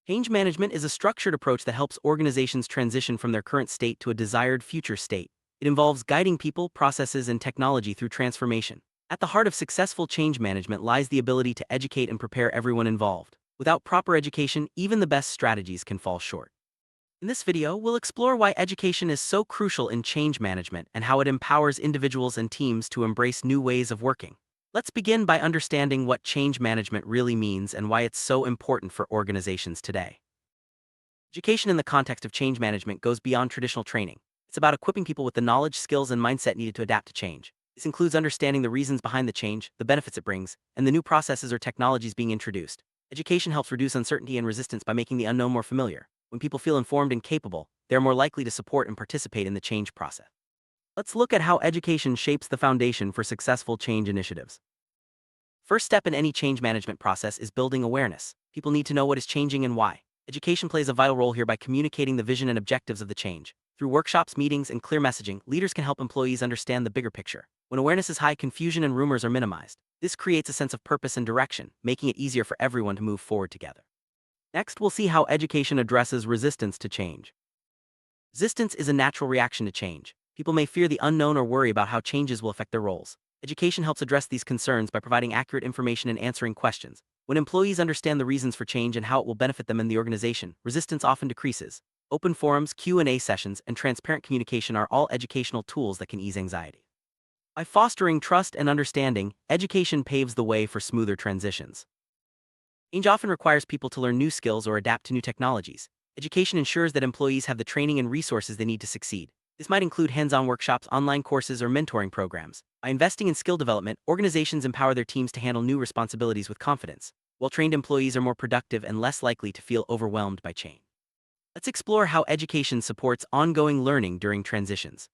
Change management is a structured approach that helps organizations transition from their current state to a desired future state. It involves guiding people, processes, and technology through transformation. At the heart of successful change management lies the ability to educate and prepare everyone involved. Without proper education, even the best strategies can fall short. In this video, we'll explore why education is so crucial in change management and how it empowers individuals and teams to embrace new ways of working. Let's begin by understanding what change management really means and why it's so important for organizations today. Education in the context of change management goes beyond traditional training. It's about equipping people with the knowledge, skills, and mindset needed to adapt to change. This includes understanding the reasons behind the change, the benefits it brings, and the new processes or technologies being introduced. Education helps reduce uncertainty and resistance by making the unknown more familiar. When people feel informed and capable, they're more likely to support and participate in the change process. Let's look at how education shapes the foundation for successful change initiatives. First step in any change management process is building awareness. People need to know what is changing and why. Education plays a vital role here by communicating the vision and objectives of the change. Through workshops, meetings, and clear messaging, leaders can help employees understand the bigger picture. When awareness is high, confusion and rumors are minimized. This creates a sense of purpose and direction, making it easier for everyone to move forward together. Next, we'll see how education addresses resistance to change. Resistance is a natural reaction to change. People may fear the unknown or worry about how changes will affect their roles. Education helps address these concerns by providing accurate information and answering questions. When employees understand the reasons for change and how it will benefit them in the organization, resistance often decreases. Open forums, Q&A sessions, and transparent communication are all educational tools that can ease anxiety. By fostering trust and understanding, education paves the way for smoother transitions. Change often requires people to learn new skills or adapt to new technologies. Education ensures that employees have the training and resources they need to succeed. This might include hands-on workshops, online courses, or mentoring programs. By investing in skill development, organizations empower their teams to handle new responsibilities with confidence. Well-trained employees are more productive and less likely to feel overwhelmed by change. Let's explore how education supports ongoing learning during transitions.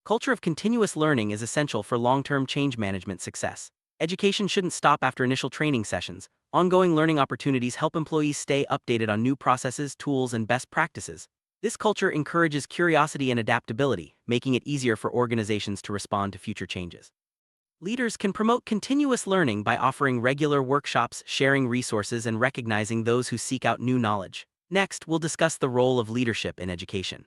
Culture of continuous learning is essential for long-term change management success. Education shouldn't stop after initial training sessions. Ongoing learning opportunities help employees stay updated on new processes, tools, and best practices. This culture encourages curiosity and adaptability, making it easier for organizations to respond to future changes. Leaders can promote continuous learning by offering regular workshops, sharing resources, and recognizing those who seek out new knowledge. Next, we'll discuss the role of leadership in education.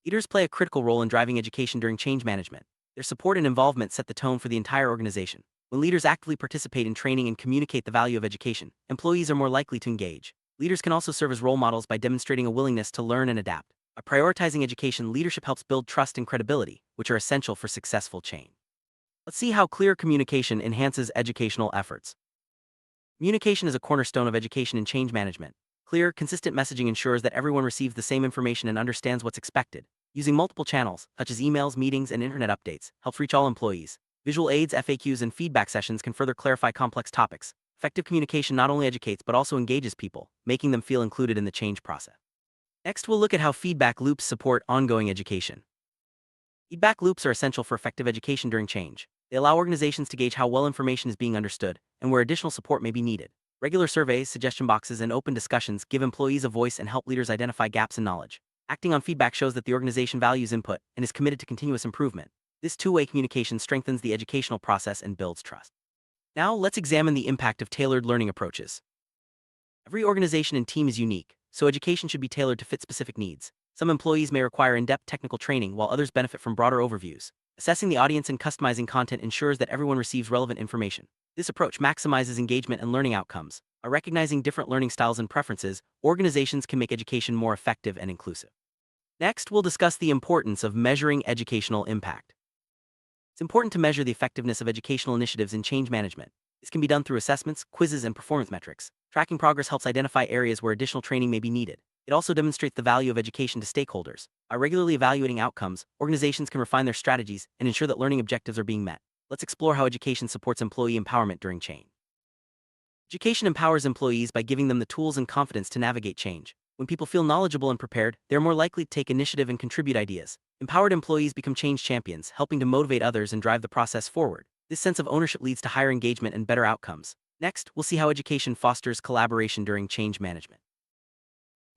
Leaders play a critical role in driving education during change management. Their support and involvement set the tone for the entire organization. When leaders actively participate in training and communicate the value of education, employees are more likely to engage. Leaders can also serve as role models by demonstrating a willingness to learn and adapt. By prioritizing education, leadership helps build trust and credibility, which are essential for successful change. Let's see how clear communication enhances educational efforts. Communication is a cornerstone of education and change management. Clear, consistent messaging ensures that everyone receives the same information and understands what's expected. Using multiple channels, such as emails, meetings, and internet updates, helps reach all employees. Visual aids, FAQs, and feedback sessions can further clarify complex topics. Effective communication not only educates but also engages people, making them feel included in the change process. Next, we'll look at how feedback loops support ongoing education. Feedback loops are essential for effective education during change. They allow organizations to gauge how well information is being understood and where additional support may be needed. Regular surveys, suggestion boxes, and open discussions give employees a voice and help leaders identify gaps in knowledge. Acting on feedback shows that the organization values input and is committed to continuous improvement. This two-way communication strengthens the educational process and builds trust. Now, let's examine the impact of tailored learning approaches. Every organization and team is unique, so education should be tailored to fit specific needs. Some employees may require in-depth technical training, while others benefit from broader overviews. Assessing the audience and customizing content ensures that everyone receives relevant information. This approach maximizes engagement and learning outcomes. By recognizing different learning styles and preferences, organizations can make education more effective and inclusive. Next, we'll discuss the importance of measuring educational impact. It's important to measure the effectiveness of educational initiatives in change management. This can be done through assessments, quizzes, and performance metrics. Tracking progress helps identify areas where additional training may be needed. It also demonstrates the value of education to stakeholders. By regularly evaluating outcomes, organizations can refine their strategies and ensure that learning objectives are being met. Let's explore how education supports employee empowerment during change. Education empowers employees by giving them the tools and confidence to navigate change. When people feel knowledgeable and prepared, they're more likely to take initiative and contribute ideas. Empowered employees become change champions, helping to motivate others and drive the process forward. This sense of ownership leads to higher engagement and better outcomes. Next, we'll see how education fosters collaboration during change management.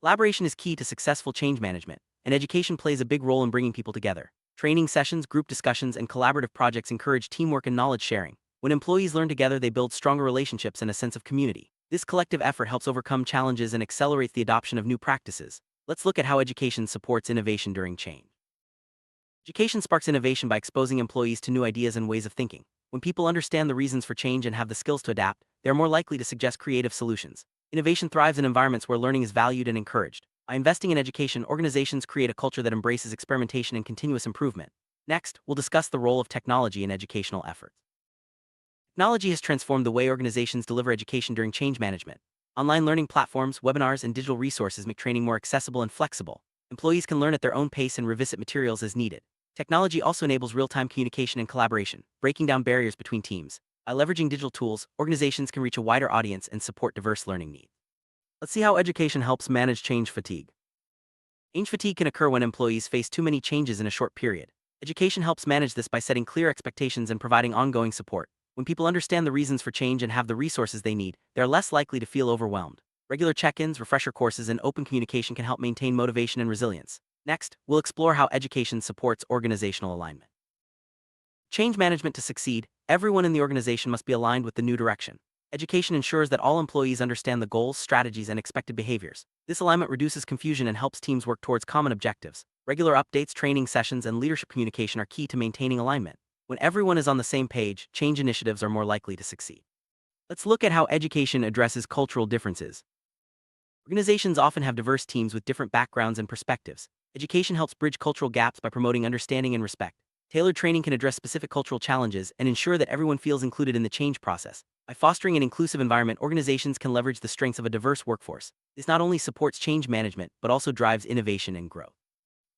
Collaboration is key to successful change management, and education plays a big role in bringing people together. Training sessions, group discussions, and collaborative projects encourage teamwork and knowledge sharing. When employees learn together, they build stronger relationships and a sense of community. This collective effort helps overcome challenges and accelerates the adoption of new practices. Let's look at how education supports innovation during change. Education sparks innovation by exposing employees to new ideas and ways of thinking. When people understand the reasons for change and have the skills to adapt, they are more likely to suggest creative solutions. Innovation thrives in environments where learning is valued and encouraged. By investing in education, organizations create a culture that embraces experimentation and continuous improvement. Next, we'll discuss the role of technology in educational efforts. Technology has transformed the way organizations deliver education during change management. Online learning platforms, webinars, and digital resources make training more accessible and flexible. Employees can learn at their own pace and revisit materials as needed. Technology also enables real-time communication and collaboration, breaking down barriers between teams. By leveraging digital tools, organizations can reach a wider audience and support diverse learning needs. Let's see how education helps manage change fatigue. Change fatigue can occur when employees face too many changes in a short period. Education helps manage this by setting clear expectations and providing ongoing support. When people understand the reasons for change and have the resources they need, they are less likely to feel overwhelmed. Regular check-ins, refresher courses, and open communication can help maintain motivation and resilience. Next, we'll explore how education supports organizational alignment. Change management to succeed, everyone in the organization must be aligned with the new direction. Education ensures that all employees understand the goals, strategies, and expected behaviors. This alignment reduces confusion and helps teams work towards common objectives. Regular updates, training sessions, and leadership communication are key to maintaining alignment. When everyone is on the same page, change initiatives are more likely to succeed. Let's look at how education addresses cultural differences. Organizations often have diverse teams with different backgrounds and perspectives. Education helps bridge cultural gaps by promoting understanding and respect. Tailored training can address specific cultural challenges and ensure that everyone feels included in the change process. By fostering an inclusive environment, organizations can leverage the strengths of a diverse workforce. This not only supports change management, but also drives innovation and growth.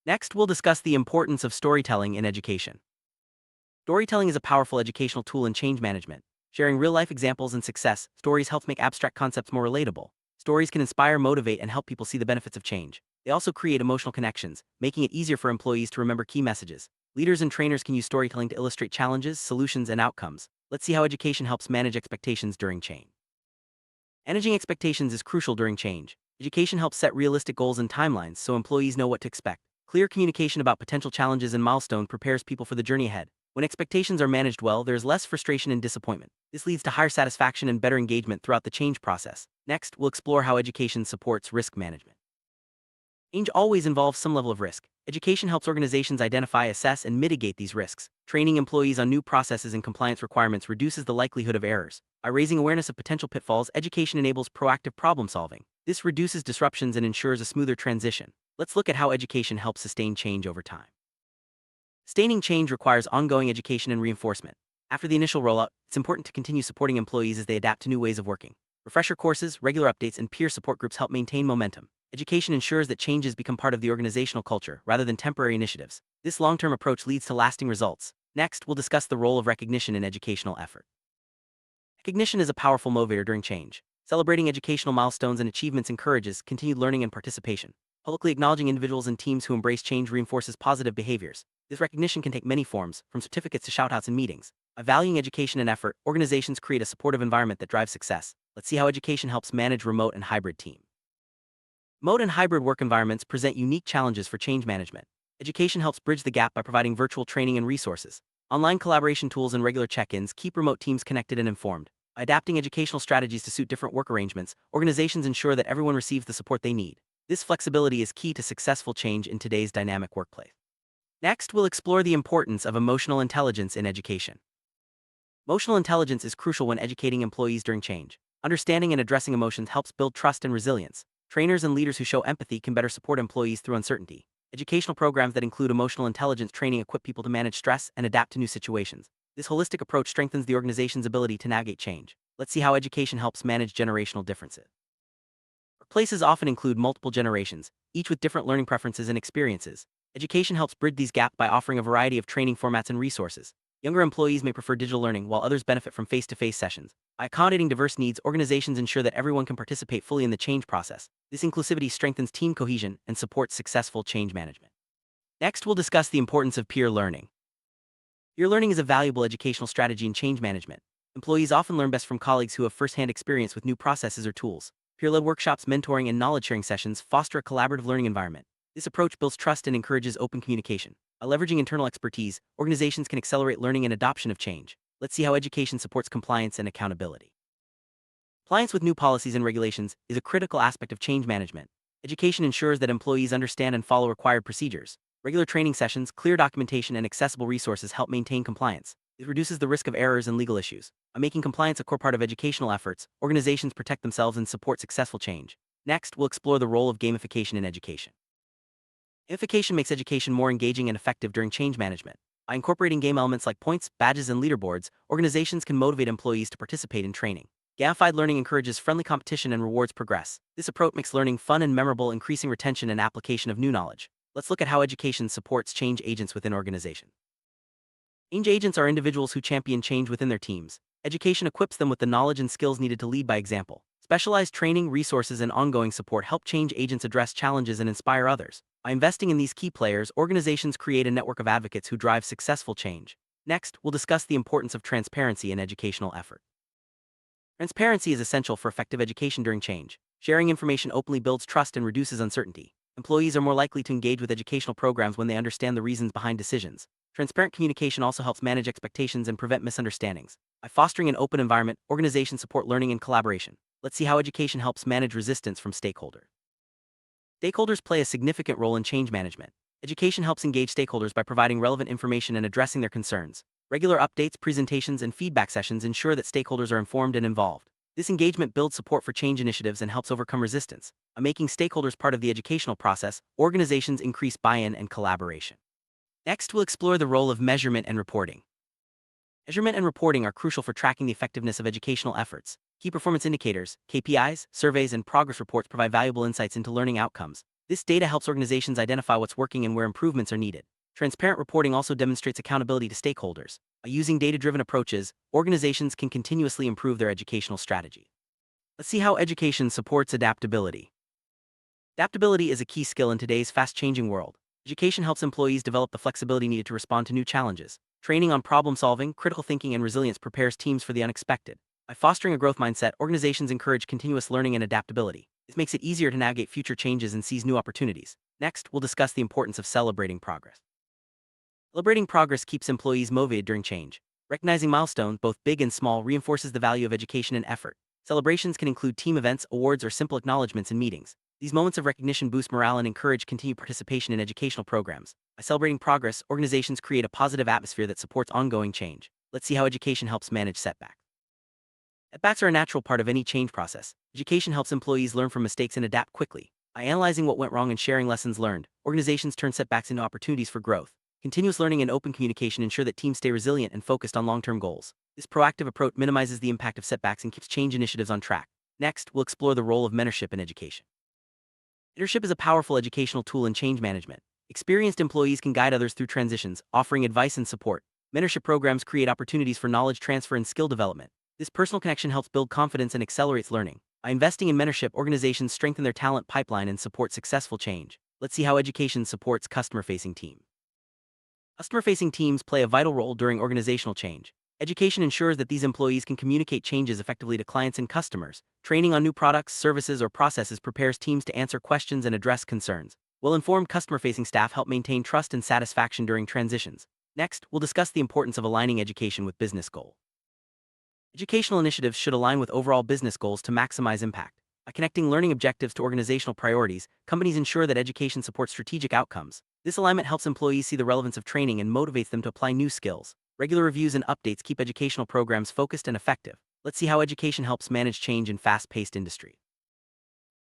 Next, we'll discuss the importance of storytelling in education. Storytelling is a powerful educational tool in change management. Sharing real-life examples and success stories helps make abstract concepts more relatable. Stories can inspire, motivate, and help people see the benefits of change. They also create emotional connections, making it easier for employees to remember key messages. Leaders and trainers can use storytelling to illustrate challenges, solutions, and outcomes. Let's see how education helps manage expectations during change. Managing expectations is crucial during change. Education helps set realistic goals and timelines so employees know what to expect. Clear communication about potential challenges and milestones prepares people for the journey ahead. When expectations are managed well, there is less frustration and disappointment. This leads to higher satisfaction and better engagement throughout the change process. Next, we'll explore how education supports risk management. Change always involves some level of risk. Education helps organizations identify, assess, and mitigate these risks. Training employees on new processes and compliance requirements reduces the likelihood of errors. By raising awareness of potential pitfalls, education enables proactive problem solving. This reduces disruptions and ensures a smoother transition. Let's look at how education helps sustain change over time. Sustaining change requires ongoing education and reinforcement. After the initial rollout, it's important to continue supporting employees as they adapt to new ways of working. Refresher courses, regular updates, and peer support groups help maintain momentum. Education ensures that changes become part of the organizational culture rather than temporary initiatives. This long-term approach leads to lasting results. Next, we'll discuss the role of recognition in educational effort. Recognition is a powerful motivator during change. Celebrating educational milestones and achievements encourages continued learning and participation. Publicly acknowledging individuals and teams who embrace change reinforces positive behaviors. This recognition can take many forms, from certificates to shoutouts in meetings. By valuing education and effort, organizations create a supportive environment that drives success. Let's see how education helps manage remote and hybrid teams. Remote and hybrid work environments present unique challenges for change management. Education helps bridge the gap by providing virtual training and resources. Online collaboration tools and regular check-ins keep remote teams connected and informed. By adapting educational strategies to suit different work arrangements, organizations ensure that everyone receives the support they need. This flexibility is key to successful change in today's dynamic workplace. Next, we'll explore the importance of emotional intelligence in education. Emotional intelligence is crucial when educating employees during change. Understanding and addressing emotions helps build trust and resilience. Trainers and leaders who show empathy can better support employees through uncertainty. Educational programs that include emotional intelligence training equip people to manage stress and adapt to new situations. This holistic approach strengthens the organization's ability to navigate change. Let's see how education helps manage generational differences. Workplaces often include multiple generations, each with different learning preferences and experiences. Education helps bridge these gaps by offering a variety of training formats and resources. Younger employees may prefer digital learning, while others benefit from face-to-face sessions. By accommodating diverse needs, organizations ensure that everyone can participate fully in the change process. This inclusivity strengthens team cohesion and supports successful change management. Next, we'll discuss the importance of peer learning. Peer learning is a valuable educational strategy in change management. Employees often learn best from colleagues who have first-hand experience with new processes or tools. Peer-led workshops, mentoring, and knowledge-sharing sessions foster a collaborative learning environment. This approach builds trust and encourages open communication. By leveraging internal expertise, organizations can accelerate learning and adoption of change. Let's see how education supports compliance and accountability. Compliance with new policies and regulations is a critical aspect of change management. Education ensures that employees understand and follow required procedures. Regular training sessions, clear documentation, and accessible resources help maintain compliance. It reduces the risk of errors and legal issues. By making compliance a core part of educational efforts, organizations protect themselves and support successful change. Next, we'll explore the role of gamification in education. Gamification makes education more engaging and effective during change management. By incorporating game elements like points, badges, and leaderboards, organizations can motivate employees to participate in training. Gamified learning encourages friendly competition and rewards progress. This approach makes learning fun and memorable, increasing retention and application of new knowledge. Let's look at how education supports change agents within organizations. Change agents are individuals who champion change within their teams. Education equips them with the knowledge and skills needed to lead by example. Specialized training, resources, and ongoing support help change agents address challenges and inspire others. By investing in these key players, organizations create a network of advocates who drive successful change. Next, we'll discuss the importance of transparency in educational effort. Transparency is essential for effective education during change. Sharing information openly builds trust and reduces uncertainty. Employees are more likely to engage with educational programs when they understand the reasons behind decisions. Transparent communication also helps manage expectations and prevent misunderstandings. By fostering an open environment, organizations support learning and collaboration. Let's see how education helps manage resistance from stakeholders. Stakeholders play a significant role in change management. Education helps engage stakeholders by providing relevant information and addressing their concerns. Regular updates, presentations, and feedback sessions ensure that stakeholders are informed and involved. This engagement builds support for change initiatives and helps overcome resistance. By making stakeholders part of the educational process, organizations increase buy-in and collaboration. Next, we'll explore the role of measurement and reporting. Measurement and reporting are crucial for tracking the effectiveness of educational efforts. Key performance indicators, KPIs, surveys, and progress reports provide valuable insights into learning outcomes. This data helps organizations identify what's working and where improvements are needed. Transparent reporting also demonstrates accountability to stakeholders. By using data-driven approaches, organizations can continuously improve their educational strategy. Let's see how education supports adaptability. Adaptability is a key skill in today's fast-changing world. Education helps employees develop the flexibility needed to respond to new challenges. Training on problem-solving, critical thinking, and resilience prepares teams for the unexpected. By fostering a growth mindset, organizations encourage continuous learning and adaptability. This makes it easier to navigate future changes and seize new opportunities. Next, we'll discuss the importance of celebrating progress. Celebrating progress keeps employees motivated during change. Recognizing milestones, both big and small, reinforces the value of education and effort. Celebrations can include team events, awards, or simple acknowledgments in meetings. These moments of recognition boost morale and encourage continued participation in educational programs. By celebrating progress, organizations create a positive atmosphere that supports ongoing change. Let's see how education helps manage setbacks. Setbacks are a natural part of any change process. Education helps employees learn from mistakes and adapt quickly. By analyzing what went wrong and sharing lessons learned, organizations turn setbacks into opportunities for growth. Continuous learning and open communication ensure that teams stay resilient and focused on long-term goals. This proactive approach minimizes the impact of setbacks and keeps change initiatives on track. Next, we'll explore the role of mentorship in education. Mentorship is a powerful educational tool in change management. Experienced employees can guide others through transitions, offering advice and support. Mentorship programs create opportunities for knowledge transfer and skill development. This personal connection helps build confidence and accelerates learning. By investing in mentorship, organizations strengthen their talent pipeline and support successful change. Let's see how education supports customer-facing teams. Customer-facing teams play a vital role during organizational change. Education ensures that these employees can communicate changes effectively to clients and customers. Training on new products, services, or processes prepares teams to answer questions and address concerns. Well-informed customer-facing staff help maintain trust and satisfaction during transitions. Next, we'll discuss the importance of aligning education with business goals. Educational initiatives should align with overall business goals to maximize impact. By connecting learning objectives to organizational priorities, companies ensure that education supports strategic outcomes. This alignment helps employees see the relevance of training and motivates them to apply new skills. Regular reviews and updates keep educational programs focused and effective. Let's see how education helps manage change in fast-paced industry.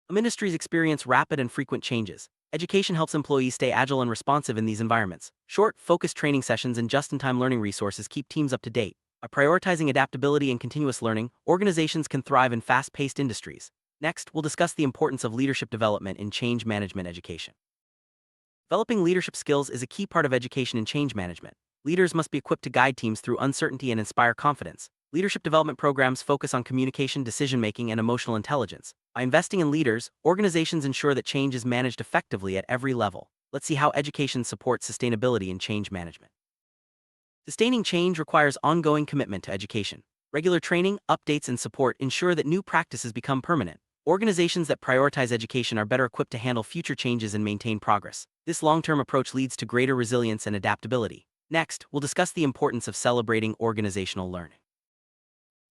Some industries experience rapid and frequent changes. Education helps employees stay agile and responsive in these environments. Short, focused training sessions and just-in-time learning resources keep teams up to date. By prioritizing adaptability and continuous learning, organizations can thrive in fast-paced industries. Next, we'll discuss the importance of leadership development in change management education. Developing leadership skills is a key part of education in change management. Leaders must be equipped to guide teams through uncertainty and inspire confidence. Leadership development programs focus on communication, decision-making, and emotional intelligence. By investing in leaders, organizations ensure that change is managed effectively at every level. Let's see how education supports sustainability in change management. Sustaining change requires ongoing commitment to education. Regular training, updates, and support ensure that new practices become permanent. Organizations that prioritize education are better equipped to handle future changes and maintain progress. This long-term approach leads to greater resilience and adaptability. Next, we'll discuss the importance of celebrating organizational learning.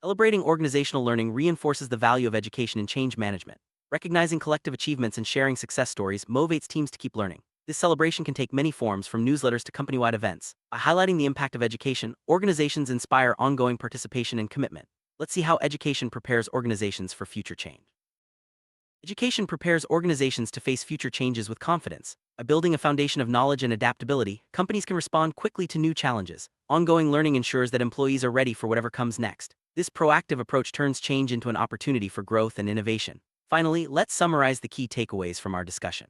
Celebrating organizational learning reinforces the value of education in change management. Recognizing collective achievements and sharing success stories motivates teams to keep learning. This celebration can take many forms, from newsletters to company-wide events. By highlighting the impact of education, organizations inspire ongoing participation and commitment. Let's see how education prepares organizations for future change. Education prepares organizations to face future changes with confidence. By building a foundation of knowledge and adaptability, companies can respond quickly to new challenges. Ongoing learning ensures that employees are ready for whatever comes next. This proactive approach turns change into an opportunity for growth and innovation. Finally, let's summarize the key takeaways from our discussion.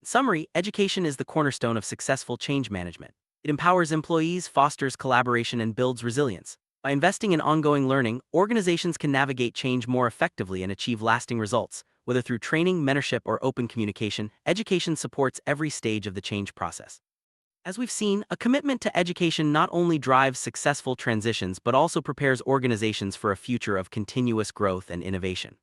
In summary, education is the cornerstone of successful change management. It empowers employees, fosters collaboration, and builds resilience. By investing in ongoing learning, organizations can navigate change more effectively and achieve lasting results. Whether through training, mentorship, or open communication, education supports every stage of the change process. As we've seen, a commitment to education not only drives successful transitions but also prepares organizations for a future of continuous growth and innovation.